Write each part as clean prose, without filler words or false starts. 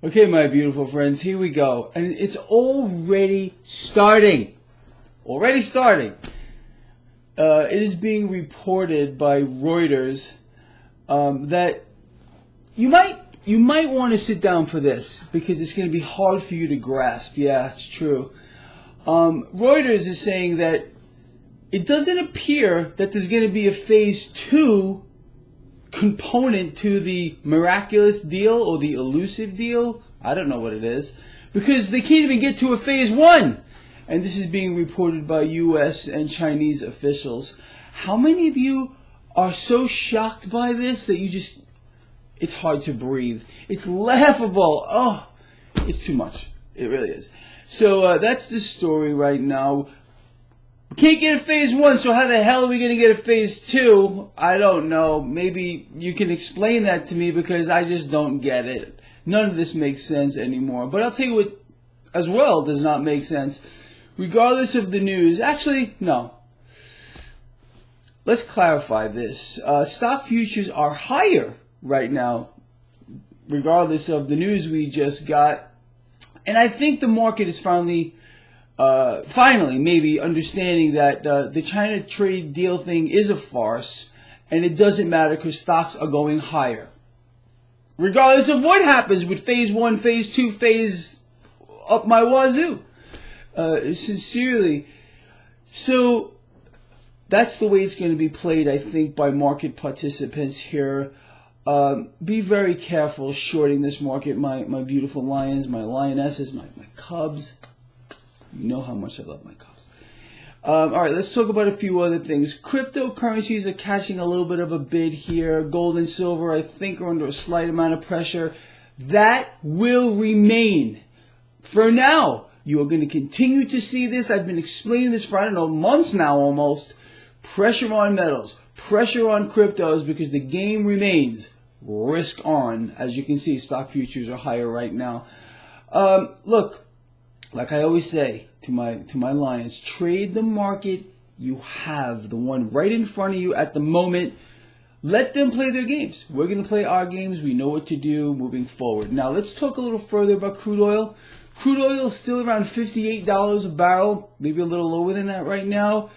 Okay, my beautiful friends, here we go. And it's already starting. Already starting. It is being reported by Reuters that you might want to sit down for this because it's going to be hard for you to grasp. Yeah, it's true. Reuters is saying that it doesn't appear that there's going to be a phase 2 component to the miraculous deal or the elusive deal. I don't know what it is, because they can't even get to a phase 1. And this is being reported by U.S. and Chinese officials. How many of you are so shocked by this that it's hard to breathe? It's laughable. Oh, it's too much. It really is. So that's the story right now. We can't get a phase 1, so how the hell are we going to get a phase 2? I don't know. Maybe you can explain that to me, because I just don't get it. None of this makes sense anymore. But I'll tell you what as well does not make sense. Regardless of the news, actually, no. Let's clarify this. Stock futures are higher right now, regardless of the news we just got. And I think the market is finally maybe understanding that the China trade deal thing is a farce, and it doesn't matter because stocks are going higher. Regardless of what happens with phase 1, phase 2, phase up my wazoo. Sincerely. So that's the way it's going to be played, I think, by market participants here. Be very careful shorting this market, my beautiful lions, my lionesses, my cubs. You know how much I love my cubs. All right, let's talk about a few other things. Cryptocurrencies are catching a little bit of a bid here. Gold and silver, I think, are under a slight amount of pressure. That will remain. For now, you are going to continue to see this. I've been explaining this for, I don't know, months now almost. Pressure on metals, pressure on cryptos, because the game remains risk on. As you can see, stock futures are higher right now. Look, like I always say to my lions, trade the market you have, the one right in front of you at the moment. Let them play their games. We're going to play our games. We know what to do moving forward. Now, let's talk a little further about crude oil. Crude oil is still around $58 a barrel, maybe a little lower than that right now.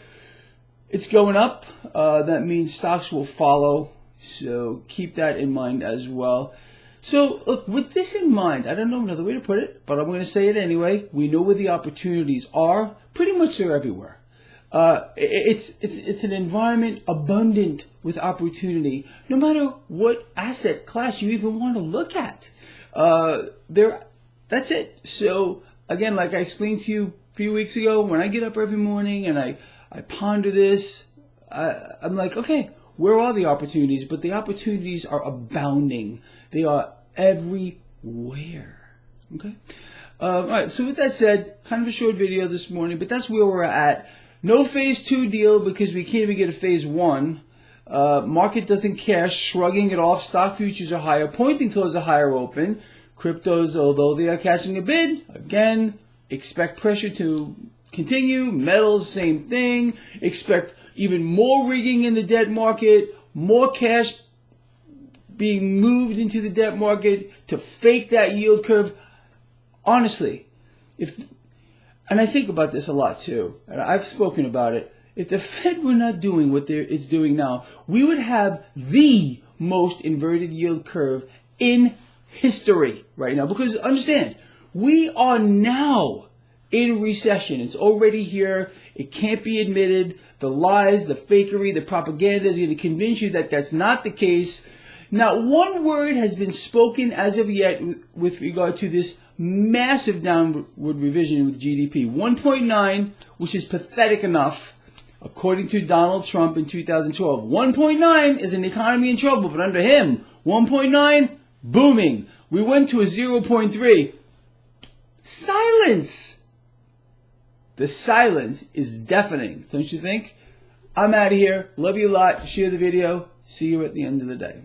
It's going up. That means stocks will follow. So keep that in mind as well. So look, with this in mind, I don't know another way to put it, but I'm going to say it anyway. We know where the opportunities are. Pretty much they're everywhere. It's an environment abundant with opportunity, no matter what asset class you even want to look at. That's it. So again, like I explained to you a few weeks ago, when I get up every morning and I ponder this, I'm like, okay, where are the opportunities? But the opportunities are abounding. They are everywhere. Okay? All right, so with that said, kind of a short video this morning, but that's where we're at. No phase 2 deal because we can't even get a phase 1. Market doesn't care, shrugging it off. Stock futures are higher, pointing towards a higher open. Cryptos, although they are catching a bid, again, expect pressure to continue. Metals, same thing. Expect even more rigging in the debt market, more cash being moved into the debt market to fake that yield curve. Honestly, and I think about this a lot too, and I've spoken about it, if the Fed were not doing what it's doing now, we would have the most inverted yield curve in history right now. Because understand, we are now in recession. It's already here. It can't be admitted. The lies, the fakery, the propaganda is going to convince you that that's not the case. Not one word has been spoken as of yet with regard to this massive downward revision with GDP. 1.9, which is pathetic enough, according to Donald Trump in 2012. 1.9 is an economy in trouble, but under him, 1.9, booming. We went to a 0.3. Silence. The silence is deafening, don't you think? I'm out of here. Love you a lot. Share the video. See you at the end of the day.